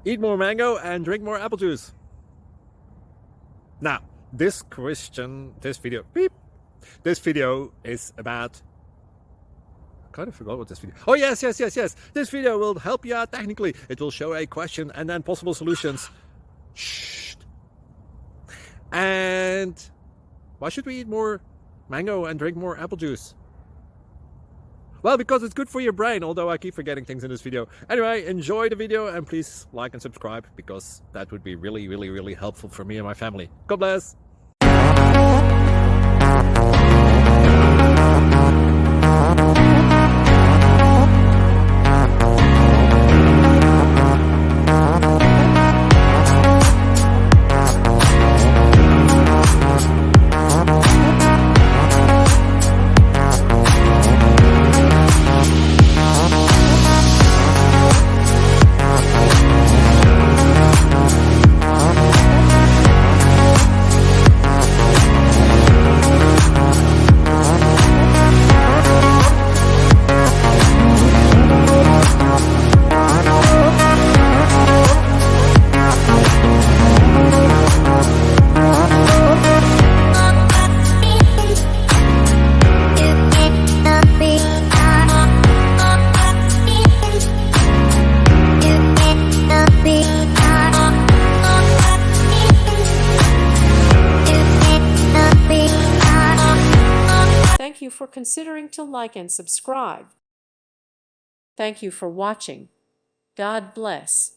Eat more mango and drink more apple juice. Now, this video is about... I kind of forgot what this video... Oh, yes. This video will help you out technically. It will show a question and then possible solutions. Shh. And why should we eat more mango and drink more apple juice? Well, because it's good for your brain, although I keep forgetting things in this video. Anyway, enjoy the video and please like and subscribe, because that would be really helpful for me and my family. God bless! Thank you for considering to like and subscribe. Thank you for watching. God bless.